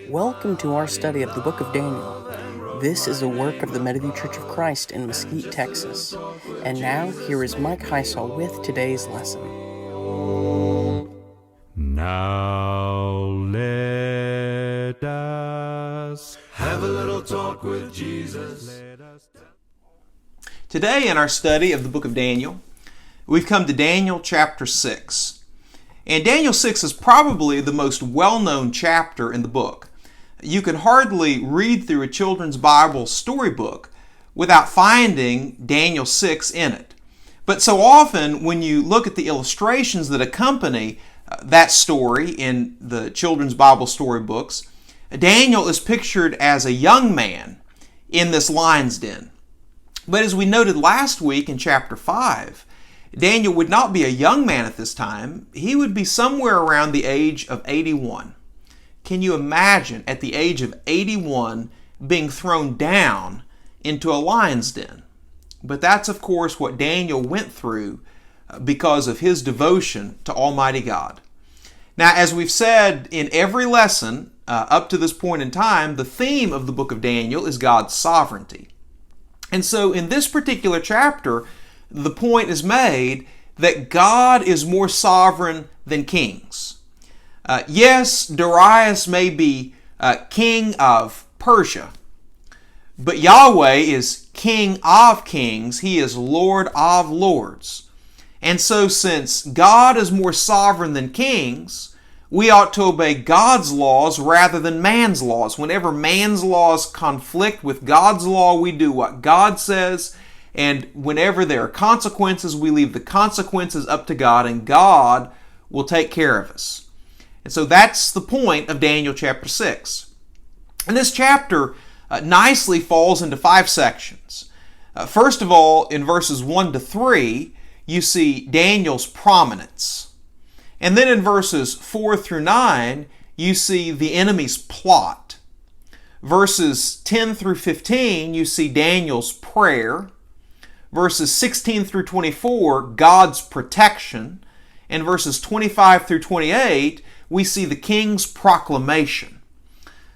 Welcome to our study of the book of Daniel. This is a work of the Mediview Church of Christ in Mesquite, Texas. And now, here is Mike Heisel with today's lesson. Now let us have a little talk with Jesus. Today in our study of the book of Daniel, we've come to Daniel chapter 6. And Daniel 6 is probably the most well-known chapter in the book. You can hardly read through a children's Bible storybook without finding Daniel 6 in it. But so often when you look at the illustrations that accompany that story in the children's Bible storybooks, Daniel is pictured as a young man in this lion's den. But as we noted last week in chapter 5, Daniel would not be a young man at this time. He would be somewhere around the age of 81. Can you imagine at the age of 81 being thrown down into a lion's den? But that's of course what Daniel went through because of his devotion to Almighty God. Now, as we've said in every lesson up to this point in time, the theme of the book of Daniel is God's sovereignty. And so in this particular chapter, the point is made that God is more sovereign than kings. Yes, Darius may be king of Persia, but Yahweh is King of kings. He is Lord of lords. And so since God is more sovereign than kings, we ought to obey God's laws rather than man's laws. Whenever man's laws conflict with God's law, we do what God says. And whenever there are consequences, we leave the consequences up to God, and God will take care of us. And so that's the point of Daniel chapter 6. And this chapter nicely falls into 5 sections. First of all, in verses 1 to 3, you see Daniel's prominence. And then in verses 4 through 9, you see the enemy's plot. Verses 10 through 15, you see Daniel's prayer. Verses 16 through 24, God's protection. And verses 25 through 28, we see the king's proclamation.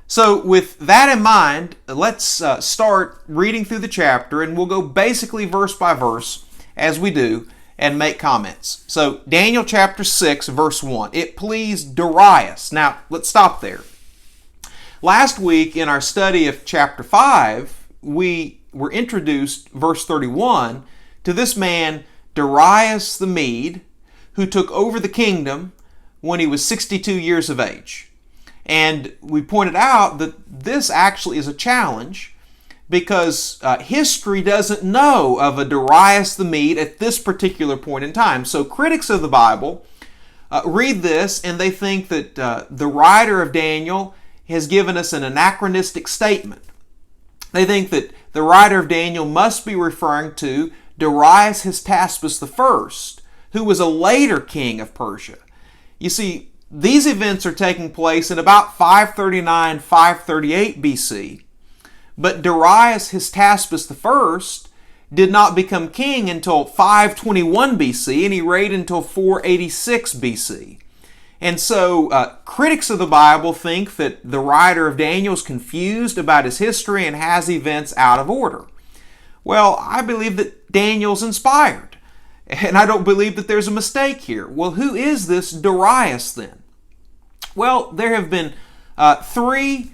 So with that in mind, let's start reading through the chapter, and we'll go basically verse by verse as we do and make comments. So Daniel chapter 6, verse 1. It pleased Darius. Now, let's stop there. Last week in our study of chapter 5, we were introduced, verse 31, to this man Darius the Mede, who took over the kingdom when he was 62 years of age. And we pointed out that this actually is a challenge because history doesn't know of a Darius the Mede at this particular point in time. So critics of the Bible read this and they think that the writer of Daniel has given us an anachronistic statement. They think that the writer of Daniel must be referring to Darius Hystaspes I, who was a later king of Persia. You see, these events are taking place in about 539, 538 BC, but Darius Hystaspes I did not become king until 521 BC, and he reigned until 486 BC. And so critics of the Bible think that the writer of Daniel is confused about his history and has events out of order. Well, I believe that Daniel's inspired, and I don't believe that there's a mistake here. Well, who is this Darius then? Well, there have been 3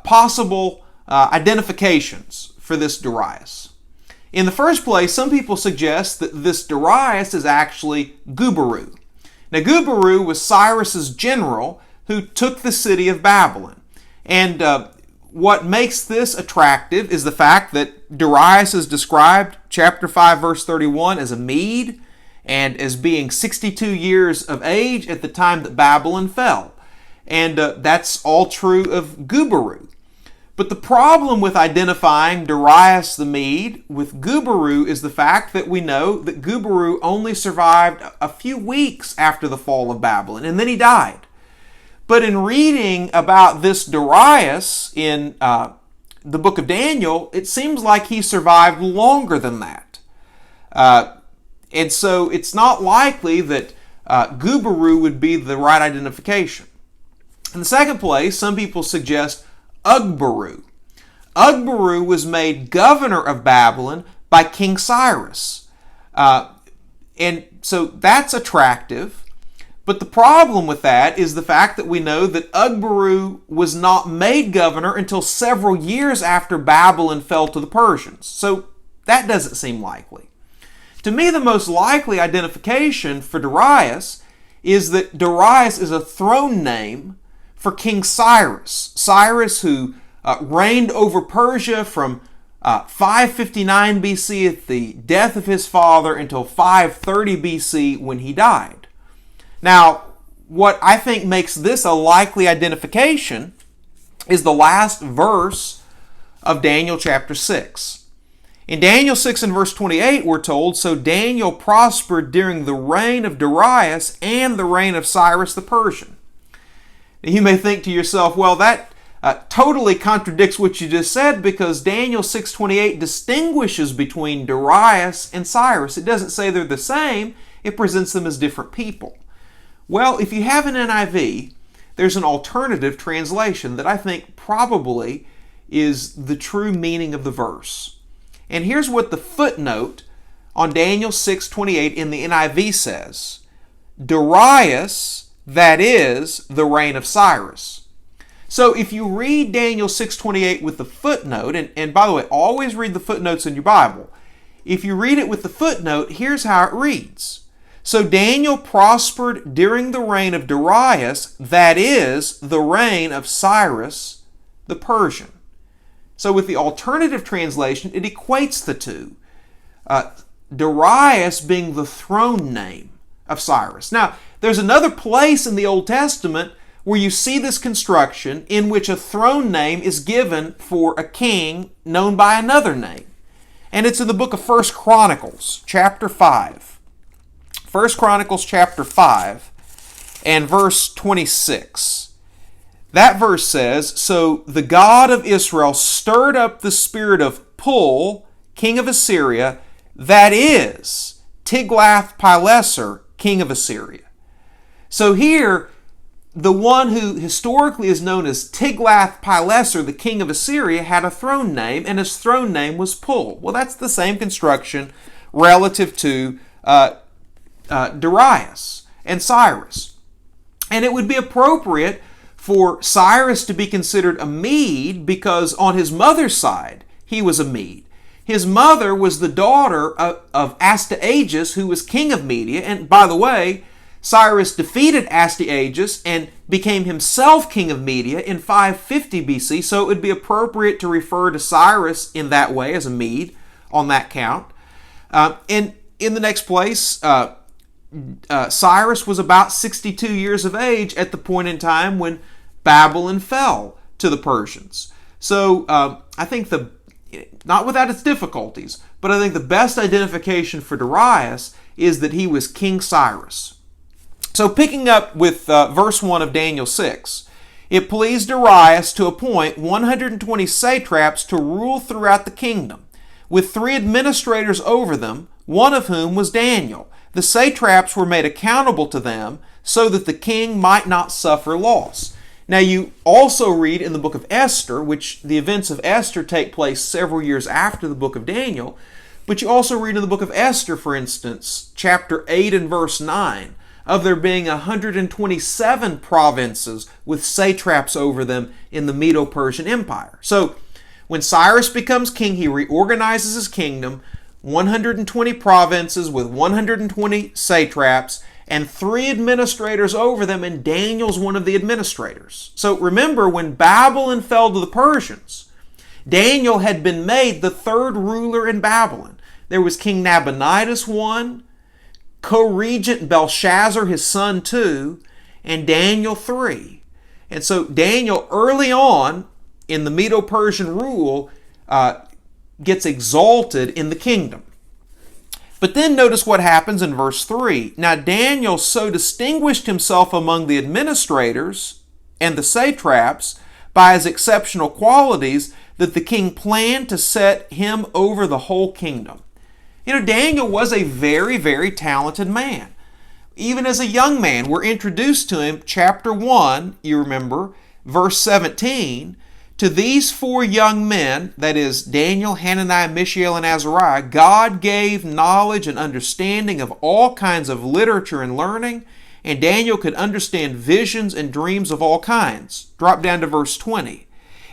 possible identifications for this Darius. In the first place, some people suggest that this Darius is actually Gubaru. Now, Gubaru was Cyrus's general who took the city of Babylon. And what makes this attractive is the fact that Darius is described, chapter 5, verse 31, as a Mede and as being 62 years of age at the time that Babylon fell. And that's all true of Gubaru. But the problem with identifying Darius the Mede with Gubaru is the fact that we know that Gubaru only survived a few weeks after the fall of Babylon, and then he died. But in reading about this Darius in the book of Daniel, it seems like he survived longer than that. And so it's not likely that Gubaru would be the right identification. In the second place, some people suggest Ugbaru. Ugbaru was made governor of Babylon by King Cyrus. And so that's attractive. But the problem with that is the fact that we know that Ugbaru was not made governor until several years after Babylon fell to the Persians. So that doesn't seem likely. To me, the most likely identification for Darius is that Darius is a throne name for King Cyrus. Cyrus, who reigned over Persia from 559 BC at the death of his father until 530 BC when he died. Now, what I think makes this a likely identification is the last verse of Daniel chapter 6. In Daniel 6 and verse 28, we're told, "So Daniel prospered during the reign of Darius and the reign of Cyrus the Persian." Now, you may think to yourself, well, that totally contradicts what you just said, because Daniel 6:28 distinguishes between Darius and Cyrus. It doesn't say they're the same, it presents them as different people. Well, if you have an NIV, there's an alternative translation that I think probably is the true meaning of the verse. And here's what the footnote on Daniel 6:28 in the NIV says: Darius, that is, the reign of Cyrus. So if you read Daniel 6:28 with the footnote, and by the way, always read the footnotes in your Bible. If you read it with the footnote, here's how it reads. So Daniel prospered during the reign of Darius, that is, the reign of Cyrus the Persian. So with the alternative translation, it equates the two. Darius being the throne name of Cyrus. Now, there's another place in the Old Testament where you see this construction in which a throne name is given for a king known by another name. And it's in the book of 1 Chronicles, chapter 5. 1 Chronicles chapter 5 and verse 26. That verse says, "So the God of Israel stirred up the spirit of Pul, king of Assyria, that is, Tiglath-Pileser, king of Assyria." So here, the one who historically is known as Tiglath-Pileser, the king of Assyria, had a throne name, and his throne name was Pul. Well, that's the same construction relative to Darius and Cyrus. And it would be appropriate for Cyrus to be considered a Mede because on his mother's side, he was a Mede. His mother was the daughter of Astyages, who was king of Media. And by the way, Cyrus defeated Astyages and became himself king of Media in 550 BC. So it would be appropriate to refer to Cyrus in that way as a Mede on that count. And in the next place, Cyrus was about 62 years of age at the point in time when Babylon fell to the Persians. So I think not without its difficulties, but I think the best identification for Darius is that he was King Cyrus. So picking up with verse 1 of Daniel 6, "It pleased Darius to appoint 120 satraps to rule throughout the kingdom, with 3 administrators over them, one of whom was Daniel. The satraps were made accountable to them so that the king might not suffer loss." Now you also read in the book of Esther, which the events of Esther take place several years after the book of Daniel, but you also read in the book of Esther, for instance, chapter 8 and verse 9, of there being 127 provinces with satraps over them in the Medo-Persian Empire. So when Cyrus becomes king, he reorganizes his kingdom, 120 provinces with 120 satraps, and 3 administrators over them, and Daniel's one of the administrators. So remember, when Babylon fell to the Persians, Daniel had been made the 3rd ruler in Babylon. There was King Nabonidus 1, co-regent Belshazzar, his son 2, and Daniel 3. And so Daniel, early on in the Medo-Persian rule, gets exalted in the kingdom. But then notice what happens in verse 3. "Now Daniel so distinguished himself among the administrators and the satraps by his exceptional qualities that the king planned to set him over the whole kingdom." You know, Daniel was a very, very talented man. even as a young man. We're introduced to him, chapter 1, you remember, verse 17, to these 4 young men, that is Daniel, Hananiah, Mishael, and Azariah, God gave knowledge and understanding of all kinds of literature and learning, and Daniel could understand visions and dreams of all kinds. Drop down to verse 20.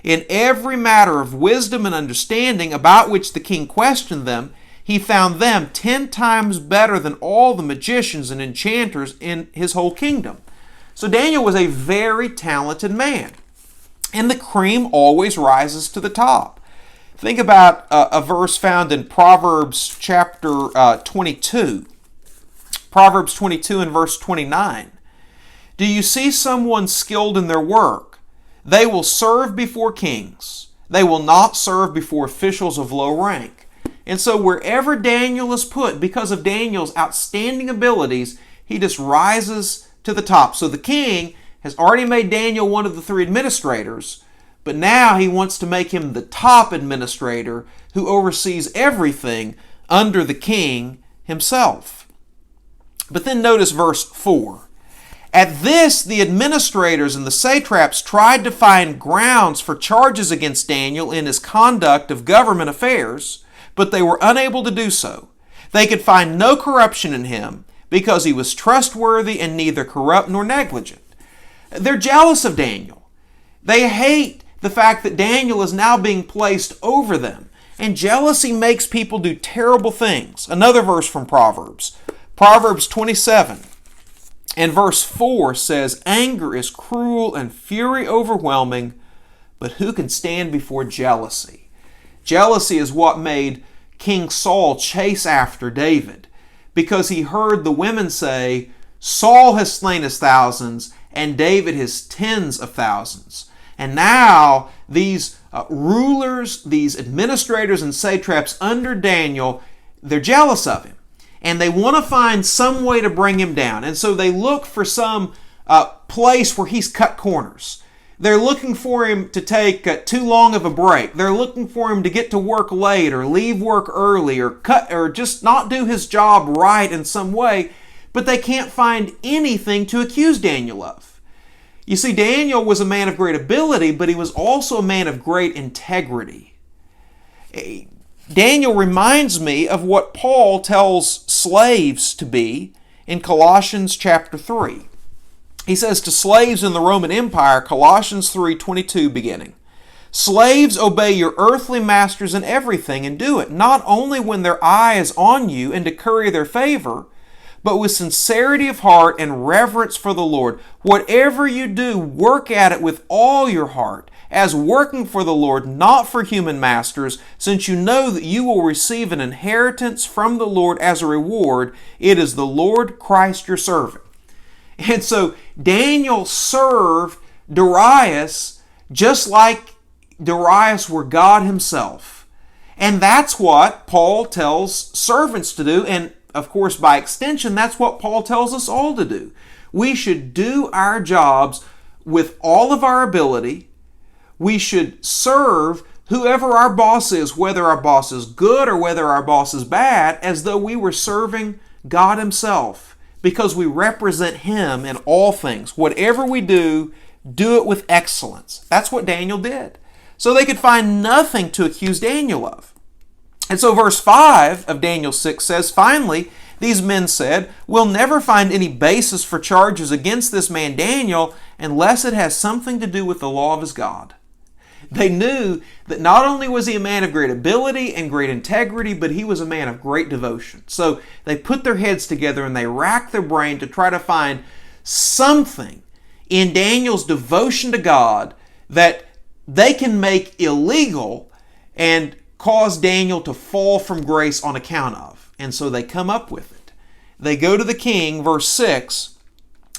In every matter of wisdom and understanding about which the king questioned them, he found them 10 times better than all the magicians and enchanters in his whole kingdom. So Daniel was a very talented man. And the cream always rises to the top. Think about a verse found in Proverbs chapter 22. Proverbs 22 and verse 29. Do you see someone skilled in their work? They will serve before kings. They will not serve before officials of low rank. And so wherever Daniel is put, because of Daniel's outstanding abilities, he just rises to the top. So the king has already made Daniel one of the 3 administrators, but now he wants to make him the top administrator who oversees everything under the king himself. But then notice verse 4. At this, the administrators and the satraps tried to find grounds for charges against Daniel in his conduct of government affairs, but they were unable to do so. They could find no corruption in him because he was trustworthy and neither corrupt nor negligent. They're jealous of Daniel. They hate the fact that Daniel is now being placed over them. And jealousy makes people do terrible things. Another verse from Proverbs. Proverbs 27 and verse 4 says, anger is cruel and fury overwhelming, but who can stand before jealousy? Jealousy is what made King Saul chase after David, because he heard the women say, Saul has slain his thousands, and David his tens of thousands. And now these rulers, these administrators and satraps under Daniel, they're jealous of him. And they want to find some way to bring him down. And so they look for some place where he's cut corners. They're looking for him to take too long of a break. They're looking for him to get to work late or leave work early or just not do his job right in some way. But they can't find anything to accuse Daniel of. You see, Daniel was a man of great ability, but he was also a man of great integrity. Daniel reminds me of what Paul tells slaves to be in Colossians chapter 3. He says to slaves in the Roman Empire, Colossians 3:22 beginning, slaves, obey your earthly masters in everything, and do it, not only when their eye is on you and to curry their favor, but with sincerity of heart and reverence for the Lord. Whatever you do, work at it with all your heart, as working for the Lord, not for human masters, since you know that you will receive an inheritance from the Lord as a reward. It is the Lord Christ your servant. And so Daniel served Darius just like Darius were God himself. And that's what Paul tells servants to do. And of course, by extension, that's what Paul tells us all to do. We should do our jobs with all of our ability. We should serve whoever our boss is, whether our boss is good or whether our boss is bad, as though we were serving God himself, because we represent him in all things. Whatever we do, do it with excellence. That's what Daniel did. So they could find nothing to accuse Daniel of. And so verse 5 of Daniel 6 says, finally, these men said, we'll never find any basis for charges against this man Daniel unless it has something to do with the law of his God. They knew that not only was he a man of great ability and great integrity, but he was a man of great devotion. So they put their heads together and they racked their brain to try to find something in Daniel's devotion to God that they can make illegal and cause Daniel to fall from grace on account of. And so they come up with it. They go to the king, verse 6,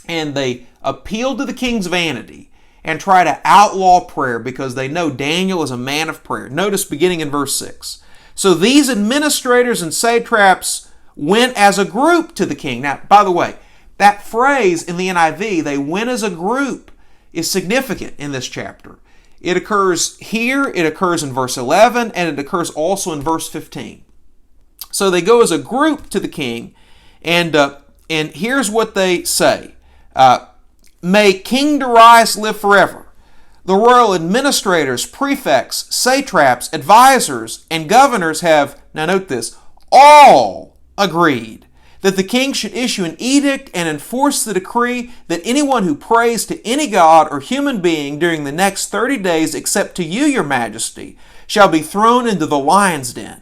and they appeal to the king's vanity and try to outlaw prayer because they know Daniel is a man of prayer. Notice beginning in verse 6. So these administrators and satraps went as a group to the king. Now, by the way, that phrase in the NIV, they went as a group, is significant in this chapter. It occurs here, it occurs in verse 11, and it occurs also in verse 15. So they go as a group to the king, and And here's what they say. May King Darius live forever. The royal administrators, prefects, satraps, advisors, and governors have, now note this, all agreed that the king should issue an edict and enforce the decree that anyone who prays to any god or human being during the next 30 days except to you, your majesty, shall be thrown into the lion's den.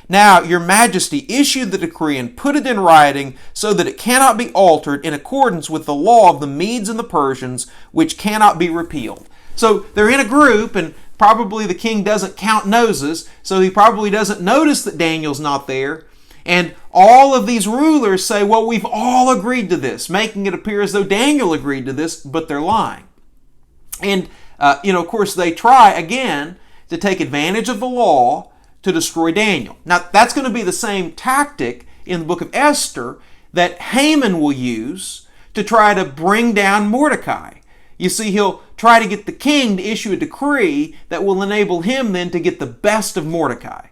Now, your majesty issued the decree and put it in writing so that it cannot be altered in accordance with the law of the Medes and the Persians, which cannot be repealed. So they're in a group, and probably the king doesn't count noses, so he probably doesn't notice that Daniel's not there. And all of these rulers say, well, we've all agreed to this, making it appear as though Daniel agreed to this, but they're lying. And, of course, they try, again, to take advantage of the law to destroy Daniel. Now, that's going to be the same tactic in the book of Esther that Haman will use to try to bring down Mordecai. You see, he'll try to get the king to issue a decree that will enable him then to get the best of Mordecai.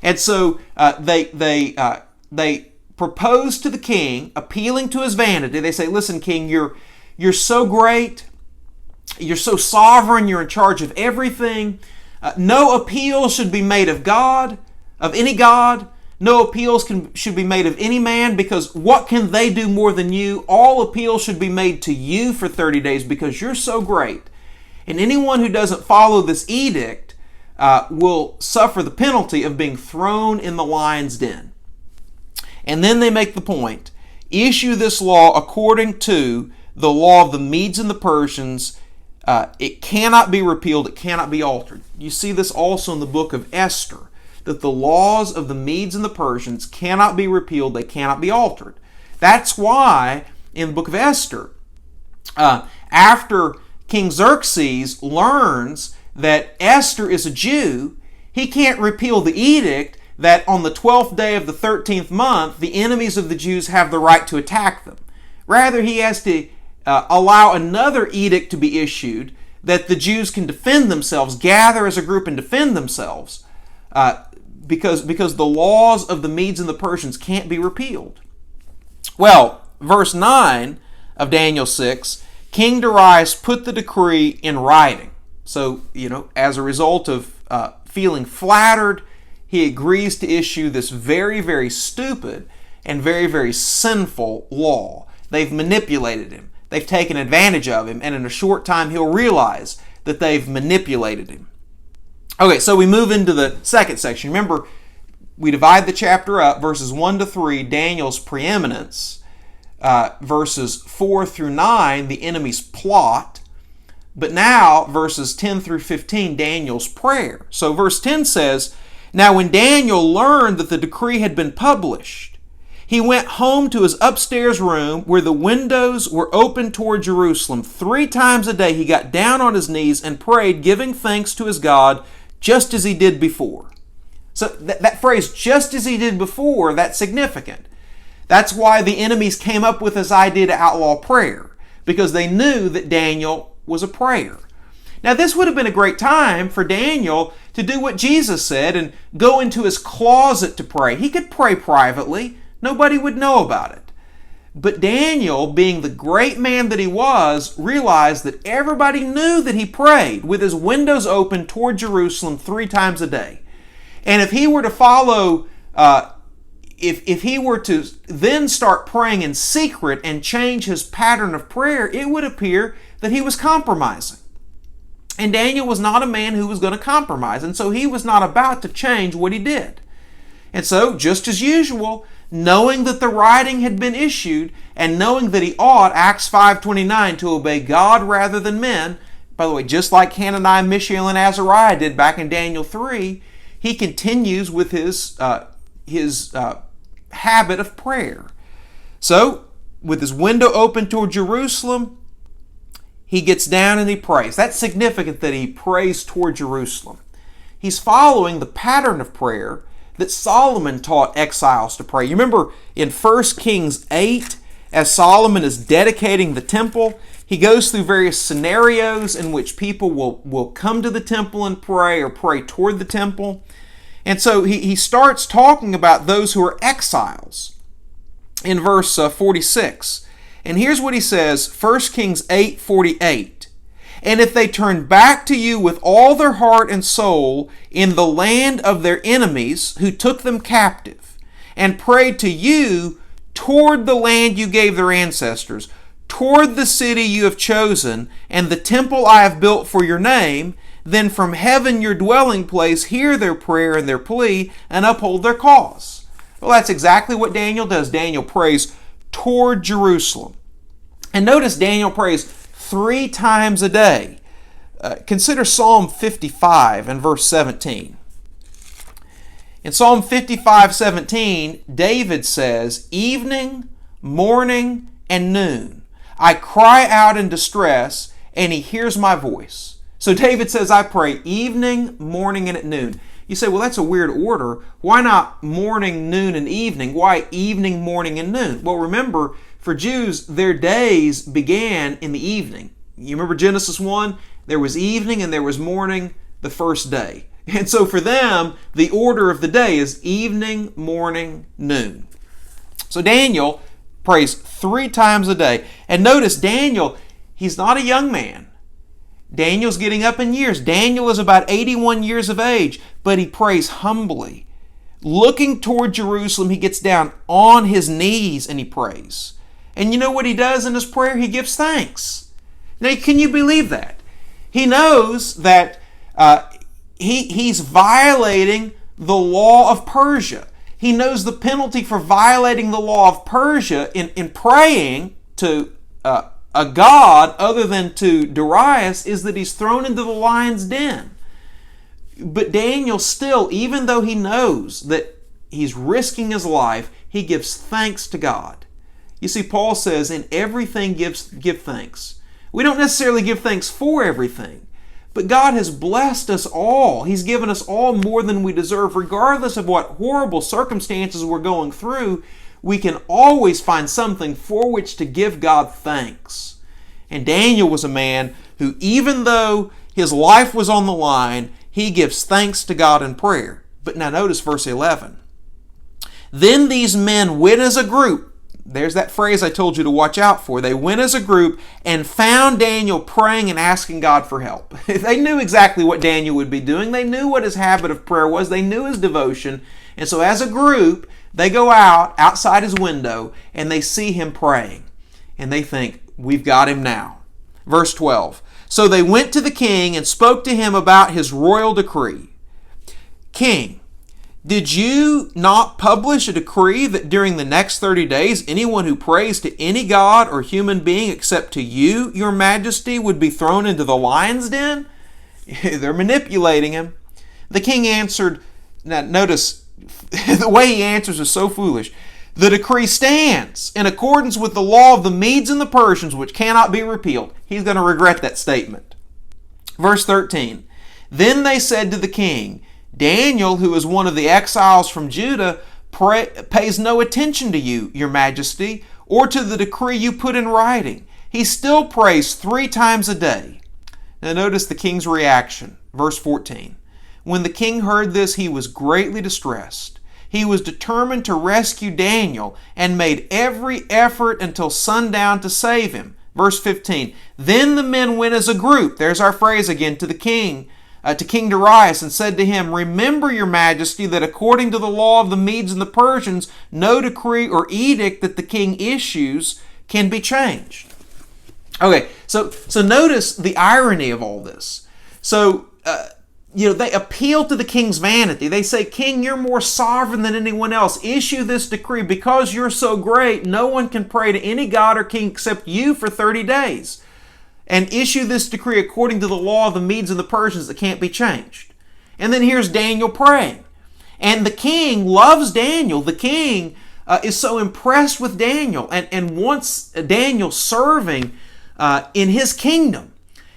And so they propose to the king, appealing to his vanity. They say, listen, king, you're so great, you're so sovereign, you're in charge of everything. No appeal should be made of God, of any God. No appeals should be made of any man, because what can they do more than you? All appeals should be made to you for 30 days because you're so great. And anyone who doesn't follow this edict will suffer the penalty of being thrown in the lion's den. And then they make the point, issue this law according to the law of the Medes and the Persians. It cannot be repealed, it cannot be altered. You see this also in the book of Esther, that the laws of the Medes and the Persians cannot be repealed, they cannot be altered. That's why in the book of Esther, after King Xerxes learns that Esther is a Jew, he can't repeal the edict that on the 12th day of the 13th month, the enemies of the Jews have the right to attack them. Rather, he has to allow another edict to be issued that the Jews can defend themselves, gather as a group and defend themselves, because the laws of the Medes and the Persians can't be repealed. Well, verse 9 of Daniel 6, King Darius put the decree in writing. So, as a result of feeling flattered, he agrees to issue this very, very stupid and very, very sinful law. They've manipulated him. They've taken advantage of him, and in a short time he'll realize that they've manipulated him. Okay, so we move into the second section. Remember, we divide the chapter up, verses 1 to 3, Daniel's preeminence, verses 4 through 9, the enemy's plot, but now verses 10 through 15, Daniel's prayer. So verse 10 says, now when Daniel learned that the decree had been published, he went home to his upstairs room where the windows were open toward Jerusalem. 3 times a day he got down on his knees and prayed, giving thanks to his God, just as he did before. So that phrase, just as he did before, that's significant. That's why the enemies came up with this idea to outlaw prayer, because they knew that Daniel was a prayer. Now, this would have been a great time for Daniel to do what Jesus said and go into his closet to pray. He could pray privately. Nobody would know about it. But Daniel, being the great man that he was, realized that everybody knew that he prayed with his windows open toward Jerusalem 3 times a day. And if he were to follow, if he were to then start praying in secret and change his pattern of prayer, it would appear that he was compromising. And Daniel was not a man who was going to compromise, and so he was not about to change what he did. And so, just as usual, knowing that the writing had been issued and knowing that he ought, Acts 5:29, to obey God rather than men, by the way, just like Hananiah, Mishael, and Azariah did back in Daniel 3, he continues with his habit of prayer. So, with his window open toward Jerusalem, he gets down and he prays. That's significant that he prays toward Jerusalem. He's following the pattern of prayer that Solomon taught exiles to pray. You remember in 1 Kings 8, as Solomon is dedicating the temple, he goes through various scenarios in which people will come to the temple and pray or pray toward the temple. And so he starts talking about those who are exiles. in verse 46. And here's what he says, 1 Kings 8:48. And if they turn back to you with all their heart and soul in the land of their enemies who took them captive, and prayed to you toward the land you gave their ancestors, toward the city you have chosen, and the temple I have built for your name, then from heaven your dwelling place hear their prayer and their plea, and uphold their cause. Well, that's exactly what Daniel does. Daniel prays toward Jerusalem. And notice Daniel prays 3 times a day. Consider Psalm 55 and verse 17. In Psalm 55:17, David says, evening, morning, and noon, I cry out in distress, and he hears my voice. So David says, I pray evening, morning, and at noon. You say, well, that's a weird order. Why not morning, noon, and evening? Why evening, morning, and noon? Well, remember, for Jews, their days began in the evening. You remember Genesis 1? There was evening and there was morning the first day. And so for them, the order of the day is evening, morning, noon. So Daniel prays 3 times a day. And notice Daniel, he's not a young man. Daniel's getting up in years. Daniel is about 81 years of age, but he prays humbly. Looking toward Jerusalem, he gets down on his knees and he prays. And you know what he does in his prayer? He gives thanks. Now, can you believe that? He knows that he's violating the law of Persia. He knows the penalty for violating the law of Persia in praying to a god other than to Darius is that he's thrown into the lion's den. But Daniel still, even though he knows that he's risking his life, he gives thanks to God. You see, Paul says, in everything give thanks. We don't necessarily give thanks for everything, but God has blessed us all. He's given us all more than we deserve. Regardless of what horrible circumstances we're going through, we can always find something for which to give God thanks. And Daniel was a man who, even though his life was on the line, he gives thanks to God in prayer. But now notice verse 11. Then these men went as a group. There's that phrase I told you to watch out for. They went as a group and found Daniel praying and asking God for help. They knew exactly what Daniel would be doing. They knew what his habit of prayer was. They knew his devotion. And so as a group, they go outside his window and they see him praying. And they think, we've got him now. Verse 12. So they went to the king and spoke to him about his royal decree. King, did you not publish a decree that during the next 30 days, anyone who prays to any god or human being except to you, your majesty, would be thrown into the lion's den? They're manipulating him. The king answered, now notice, the way he answers is so foolish. The decree stands in accordance with the law of the Medes and the Persians, which cannot be repealed. He's going to regret that statement. Verse 13. Then they said to the king, Daniel, who is one of the exiles from Judah, pays no attention to you, your majesty, or to the decree you put in writing. He still prays 3 times a day. Now notice the king's reaction. Verse 14. When the king heard this, he was greatly distressed. He was determined to rescue Daniel and made every effort until sundown to save him. Verse 15. Then the men went as a group, there's our phrase again, to the king, to King Darius, and said to him, Remember, your majesty, that according to the law of the Medes and the Persians, no decree or edict that the king issues can be changed. Okay, so notice the irony of all this. So, they appeal to the king's vanity. They say, King, you're more sovereign than anyone else. Issue this decree. Because you're so great, no one can pray to any god or king except you for 30 days. And issue this decree according to the law of the Medes and the Persians that can't be changed. And then here's Daniel praying. And the king loves Daniel. The king is so impressed with Daniel and wants Daniel serving in his kingdom.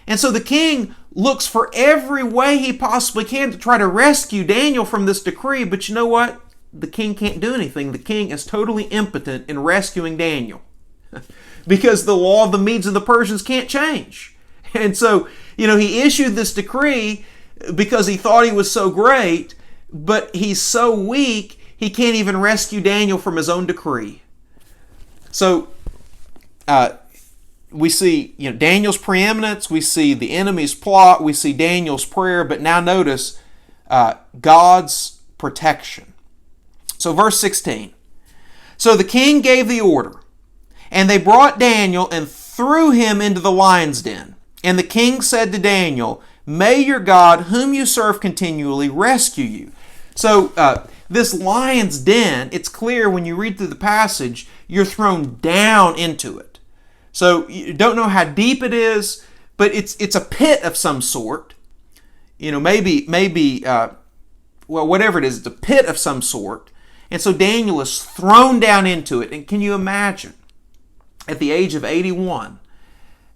And so the king looks for every way he possibly can to try to rescue Daniel from this decree. But you know what? The king can't do anything. The king is totally impotent in rescuing Daniel. Because the law of the Medes and the Persians can't change. And so, he issued this decree because he thought he was so great, but he's so weak, he can't even rescue Daniel from his own decree. So we see Daniel's preeminence, we see the enemy's plot, we see Daniel's prayer, but now notice God's protection. So verse 16. So the king gave the order, and they brought Daniel and threw him into the lion's den. And the king said to Daniel, "May your God, whom you serve continually, rescue you." So this lion's den, it's clear when you read through the passage, you're thrown down into it. So you don't know how deep it is, but it's a pit of some sort. Maybe whatever it is, it's a pit of some sort. And so Daniel is thrown down into it. And can you imagine, at the age of 81,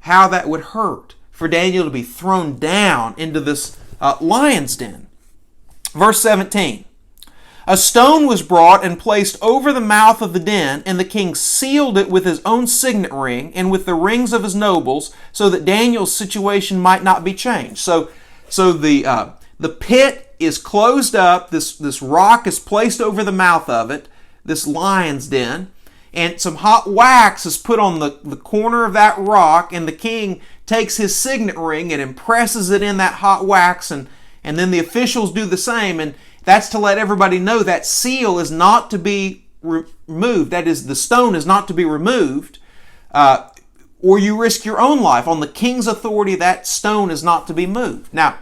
how that would hurt for Daniel to be thrown down into this lion's den? Verse 17. A stone was brought and placed over the mouth of the den, and the king sealed it with his own signet ring and with the rings of his nobles, so that Daniel's situation might not be changed. So the pit is closed up. This rock is placed over the mouth of it, this lion's den, and some hot wax is put on the corner of that rock, and the king takes his signet ring and impresses it in that hot wax, and then the officials do the same, and that's to let everybody know that seal is not to be removed. That is, the stone is not to be removed, or you risk your own life. On the king's authority, that stone is not to be moved. Now,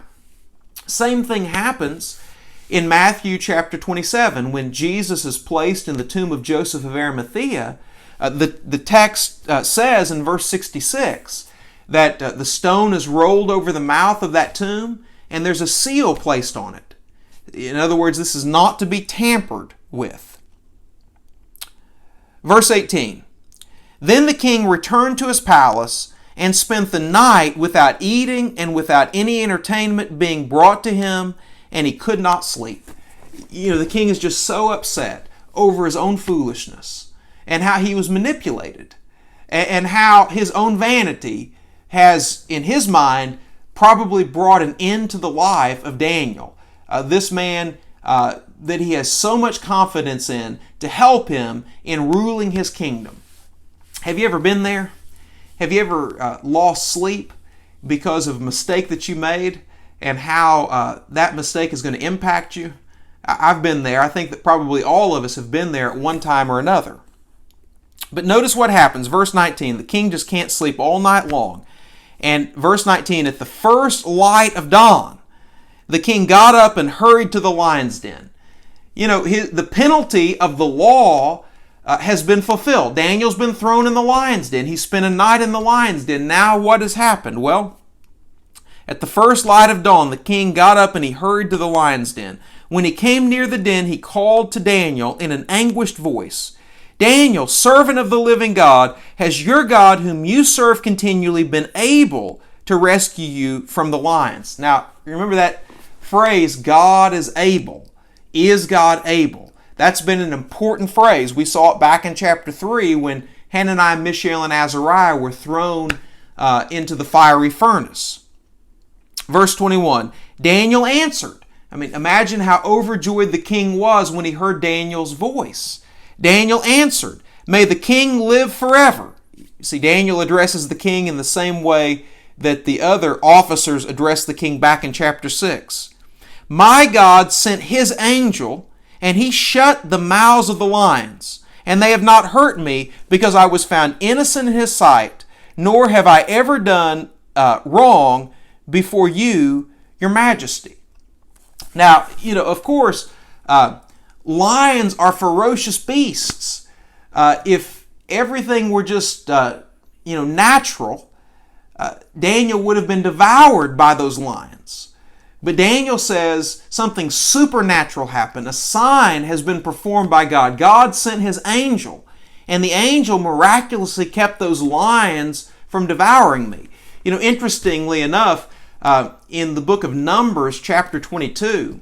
same thing happens in Matthew chapter 27 when Jesus is placed in the tomb of Joseph of Arimathea. The text says in verse 66 that the stone is rolled over the mouth of that tomb and there's a seal placed on it. In other words, this is not to be tampered with. Verse 18. Then the king returned to his palace and spent the night without eating and without any entertainment being brought to him, and he could not sleep. The king is just so upset over his own foolishness and how he was manipulated and how his own vanity has, in his mind, probably brought an end to the life of Daniel. This man that he has so much confidence in to help him in ruling his kingdom. Have you ever been there? Have you ever lost sleep because of a mistake that you made and how that mistake is going to impact you? I've been there. I think that probably all of us have been there at one time or another. But notice what happens. Verse 19, the king just can't sleep all night long. And verse 19, at the first light of dawn, the king got up and hurried to the lion's den. The penalty of the law has been fulfilled. Daniel's been thrown in the lion's den. He spent a night in the lion's den. Now what has happened? Well, at the first light of dawn, the king got up and he hurried to the lion's den. When he came near the den, he called to Daniel in an anguished voice, "Daniel, servant of the living God, has your God, whom you serve continually, been able to rescue you from the lions?" Now, remember that phrase, God is able. Is God able? That's been an important phrase. We saw it back in chapter 3 when Hananiah, Mishael, and Azariah were thrown into the fiery furnace. Verse 21, Daniel answered. Imagine how overjoyed the king was when he heard Daniel's voice. Daniel answered, "May the king live forever." See, Daniel addresses the king in the same way that the other officers addressed the king back in chapter 6. "My God sent his angel, and he shut the mouths of the lions, and they have not hurt me, because I was found innocent in his sight, nor have I ever done wrong before you, your majesty." Now, of course, lions are ferocious beasts. If everything were just, natural, Daniel would have been devoured by those lions. But Daniel says something supernatural happened. A sign has been performed by God. God sent his angel, and the angel miraculously kept those lions from devouring me. Interestingly enough, in the book of Numbers, chapter 22,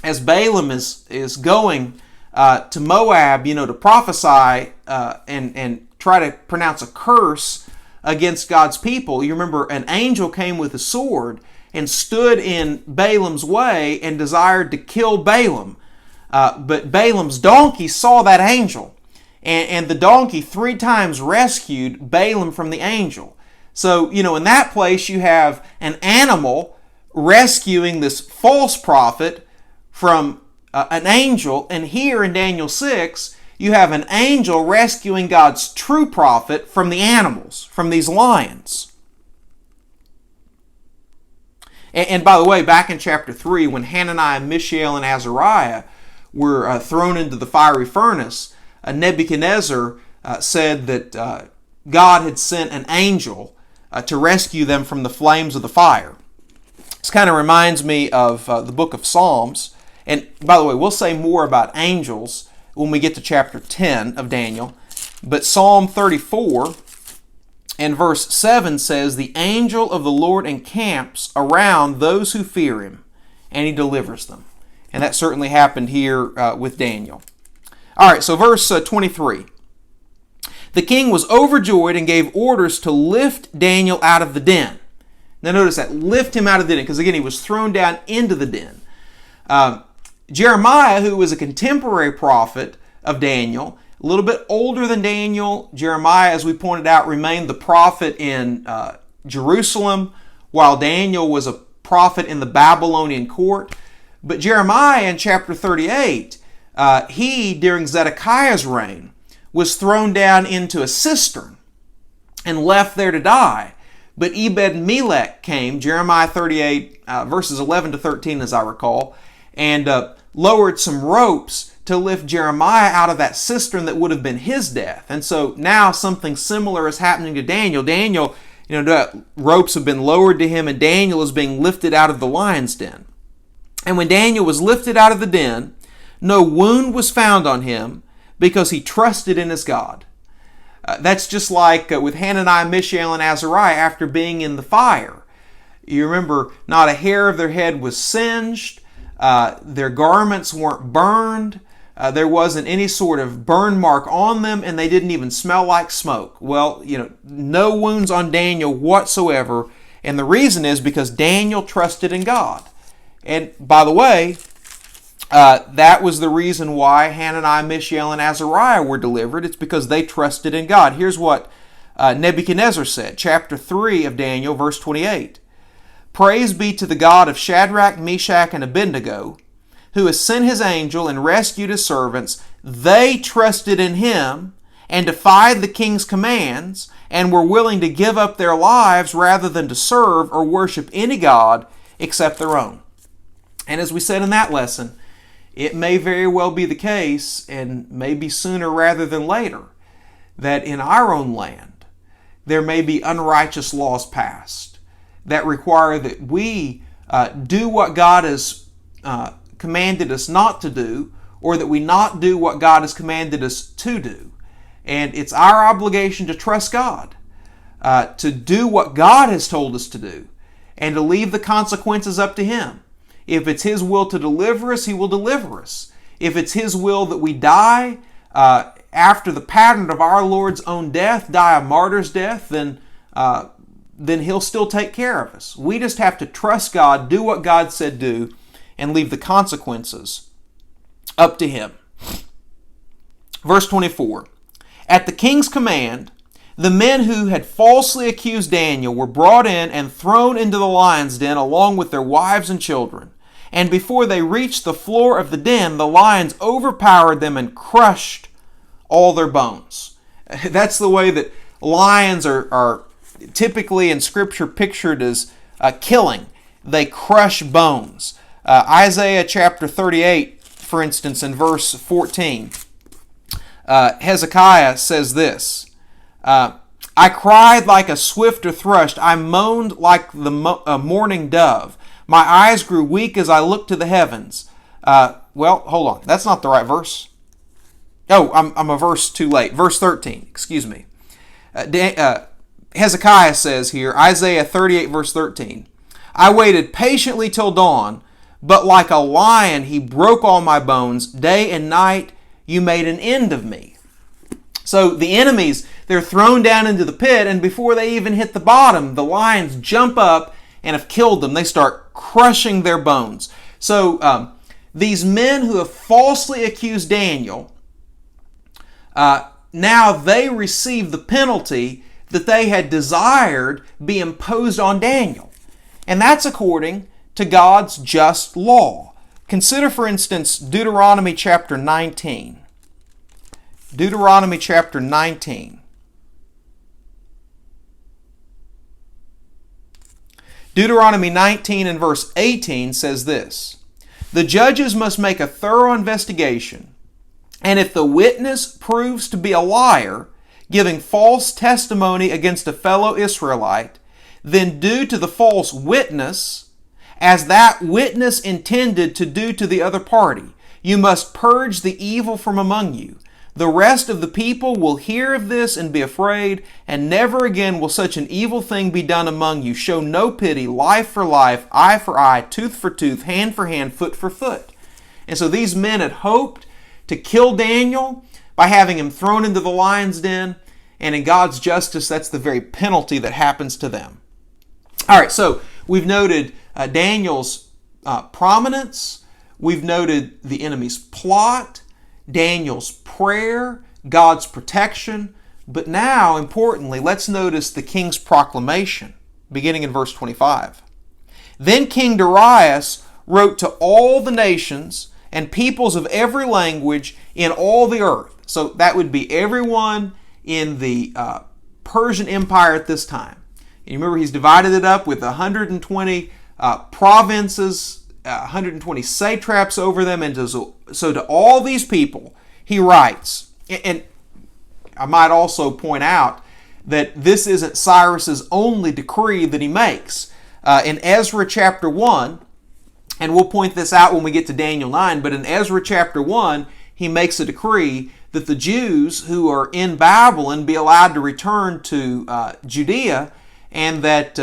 as Balaam is going to Moab, to prophesy and try to pronounce a curse against God's people. You remember an angel came with a sword and stood in Balaam's way and desired to kill Balaam. But Balaam's donkey saw that angel, and the donkey 3 times rescued Balaam from the angel. So, in that place you have an animal rescuing this false prophet from an angel, and here in Daniel 6, you have an angel rescuing God's true prophet from the animals, from these lions. And by the way, back in chapter 3, when Hananiah, Mishael, and Azariah were thrown into the fiery furnace, Nebuchadnezzar said that God had sent an angel to rescue them from the flames of the fire. This kind of reminds me of the book of Psalms. And by the way, we'll say more about angels when we get to chapter 10 of Daniel. But Psalm 34 and verse 7 says, "The angel of the Lord encamps around those who fear him, and he delivers them." And that certainly happened here with Daniel. All right, so verse 23. "The king was overjoyed and gave orders to lift Daniel out of the den." Now notice that, lift him out of the den, because again, he was thrown down into the den. Jeremiah, who was a contemporary prophet of Daniel, a little bit older than Daniel. Jeremiah, as we pointed out, remained the prophet in Jerusalem, while Daniel was a prophet in the Babylonian court. But Jeremiah in chapter 38, he, during Zedekiah's reign, was thrown down into a cistern and left there to die. But Ebed-Melech came, Jeremiah 38, verses 11 to 13 as I recall, and lowered some ropes to lift Jeremiah out of that cistern that would have been his death. And so now something similar is happening to Daniel. Daniel, ropes have been lowered to him, and Daniel is being lifted out of the lion's den. And when Daniel was lifted out of the den, no wound was found on him, because he trusted in his God. That's just like with Hananiah, Mishael, and Azariah after being in the fire. You remember, not a hair of their head was singed, their garments weren't burned, there wasn't any sort of burn mark on them, and they didn't even smell like smoke. Well, no wounds on Daniel whatsoever, and the reason is because Daniel trusted in God. And by the way, that was the reason why Hananiah, Mishael, and Azariah were delivered. It's because they trusted in God. Here's what Nebuchadnezzar said, chapter 3 of Daniel, verse 28. "Praise be to the God of Shadrach, Meshach, and Abednego, who has sent his angel and rescued his servants. They trusted in him and defied the king's commands, and were willing to give up their lives rather than to serve or worship any god except their own." And as we said in that lesson, it may very well be the case, and maybe sooner rather than later, that in our own land there may be unrighteous laws passed that require that we do what God has commanded us not to do, or that we not do what God has commanded us to do. And it's our obligation to trust God, to do what God has told us to do, and to leave the consequences up to Him. If it's His will to deliver us, He will deliver us. If it's His will that we die after the pattern of our Lord's own death, die a martyr's death, then He'll still take care of us. We just have to trust God, do what God said do, and leave the consequences up to Him. Verse 24, "At the king's command, the men who had falsely accused Daniel were brought in and thrown into the lion's den along with their wives and children. And before they reached the floor of the den, the lions overpowered them and crushed all their bones." That's the way that lions are typically in Scripture pictured as killing. They crush bones. Isaiah chapter 38, for instance, in verse 14, Hezekiah says this, "I cried like a swifter thrush. I moaned like the morning dove. My eyes grew weak as I looked to the heavens." Well, hold on. That's not the right verse. Oh, I'm a verse too late. Verse 13, excuse me. Hezekiah says here, Isaiah 38, verse 13, "I waited patiently till dawn, but like a lion he broke all my bones. Day and night you made an end of me." So the enemies, they're thrown down into the pit, and before they even hit the bottom, the lions jump up and have killed them. They start crushing their bones. So these men who have falsely accused Daniel, now they receive the penalty that they had desired be imposed on Daniel. And that's according to God's just law. Consider, for instance, Deuteronomy chapter 19. Deuteronomy chapter 19. Deuteronomy 19 and verse 18 says this: "The judges must make a thorough investigation, and if the witness proves to be a liar, giving false testimony against a fellow Israelite, then do to the false witness as that witness intended to do to the other party. You must purge the evil from among you. The rest of the people will hear of this and be afraid, and never again will such an evil thing be done among you. Show no pity, life for life, eye for eye, tooth for tooth, hand for hand, foot for foot." And so these men had hoped to kill Daniel by having him thrown into the lion's den, and in God's justice, that's the very penalty that happens to them. All right, so we've noted Daniel's prominence. We've noted the enemy's plot, Daniel's prayer, God's protection. But now, importantly, let's notice the king's proclamation, beginning in verse 25. "Then King Darius wrote to all the nations and peoples of every language in all the earth." So that would be everyone in the Persian Empire at this time. And you remember he's divided it up with 120 provinces, 120 satraps over them. And so to all these people, he writes. And I might also point out that this isn't Cyrus's only decree that he makes. In Ezra chapter 1, and we'll point this out when we get to Daniel 9, but in Ezra chapter 1, he makes a decree that the Jews who are in Babylon be allowed to return to Judea, and that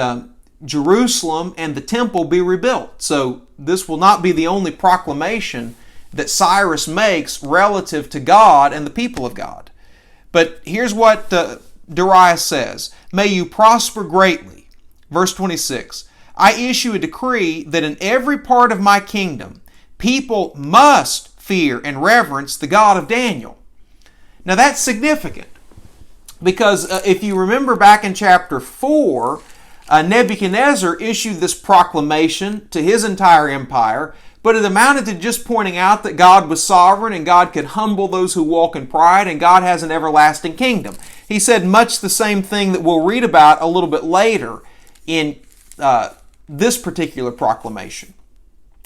Jerusalem and the temple be rebuilt. So this will not be the only proclamation that Cyrus makes relative to God and the people of God. But here's what Darius says: "May you prosper greatly." Verse 26, "I issue a decree that in every part of my kingdom people must fear and reverence the God of Daniel." Now that's significant, because if you remember back in chapter 4, Nebuchadnezzar issued this proclamation to his entire empire, but it amounted to just pointing out that God was sovereign and God could humble those who walk in pride, and God has an everlasting kingdom. He said much the same thing that we'll read about a little bit later in this particular proclamation.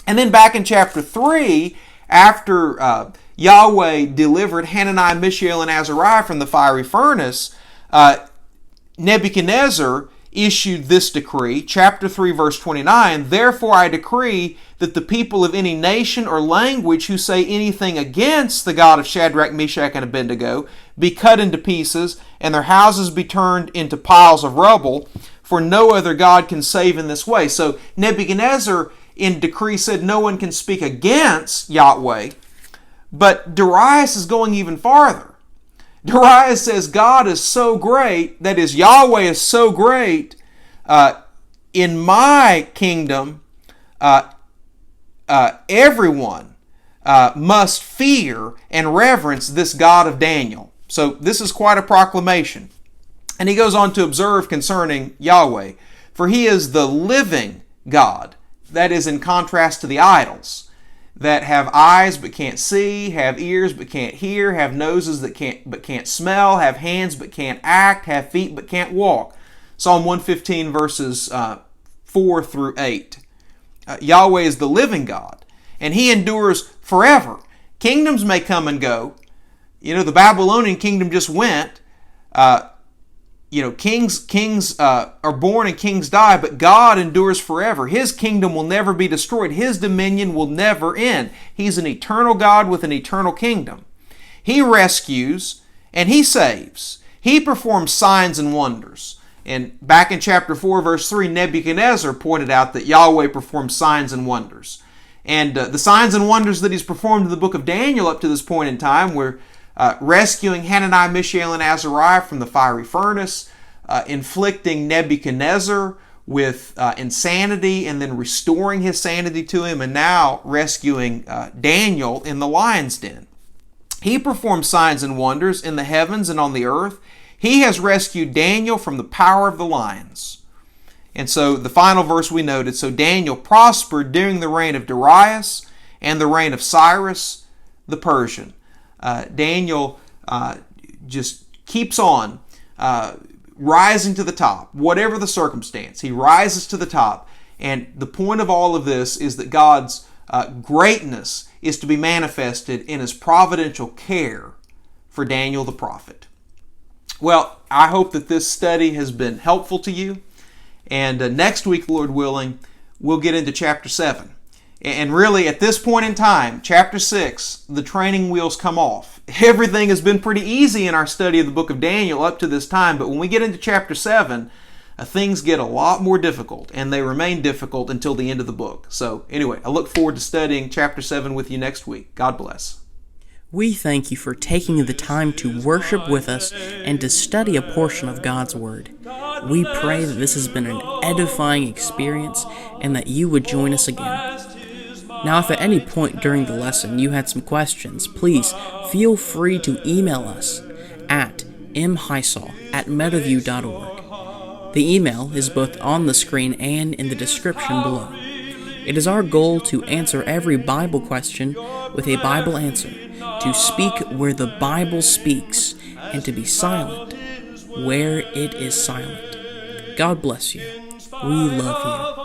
And then back in chapter 3, after Yahweh delivered Hananiah, Mishael, and Azariah from the fiery furnace, Nebuchadnezzar issued this decree, chapter 3, verse 29, "Therefore I decree that the people of any nation or language who say anything against the God of Shadrach, Meshach, and Abednego be cut into pieces, and their houses be turned into piles of rubble, for no other God can save in this way." So Nebuchadnezzar in decree said no one can speak against Yahweh, but Darius is going even farther. Darius says God is so great, that is, Yahweh is so great, in my kingdom, everyone must fear and reverence this God of Daniel. So this is quite a proclamation. And he goes on to observe concerning Yahweh, "For he is the living God." That is in contrast to the idols that have eyes but can't see, have ears but can't hear, have noses that can't smell, have hands but can't act, have feet but can't walk. Psalm 115 verses 4 through 8. Yahweh is the living God, and he endures forever. Kingdoms may come and go. You know, the Babylonian kingdom just went. Kings are born and kings die, but God endures forever. His kingdom will never be destroyed. His dominion will never end. He's an eternal God with an eternal kingdom. He rescues and he saves. He performs signs and wonders. And back in chapter 4, verse 3, Nebuchadnezzar pointed out that Yahweh performs signs and wonders. And the signs and wonders that he's performed in the book of Daniel up to this point in time were rescuing Hananiah, Mishael, and Azariah from the fiery furnace, inflicting Nebuchadnezzar with insanity and then restoring his sanity to him, and now rescuing Daniel in the lion's den. He performed signs and wonders in the heavens and on the earth. He has rescued Daniel from the power of the lions. And so the final verse we noted, so Daniel prospered during the reign of Darius and the reign of Cyrus the Persian. Daniel just keeps on rising to the top, whatever the circumstance. He rises to the top. And the point of all of this is that God's greatness is to be manifested in His providential care for Daniel the prophet. Well, I hope that this study has been helpful to you. And next week, Lord willing, we'll get into chapter 7. And really, at this point in time, chapter 6, the training wheels come off. Everything has been pretty easy in our study of the book of Daniel up to this time, but when we get into chapter 7, things get a lot more difficult, and they remain difficult until the end of the book. So anyway, I look forward to studying chapter 7 with you next week. God bless. We thank you for taking the time to worship with us and to study a portion of God's Word. We pray that this has been an edifying experience and that you would join us again. Now, if at any point during the lesson you had some questions, please feel free to email us at mheisel@meadowview.org. The email is both on the screen and in the description below. It is our goal to answer every Bible question with a Bible answer, to speak where the Bible speaks, and to be silent where it is silent. God bless you. We love you.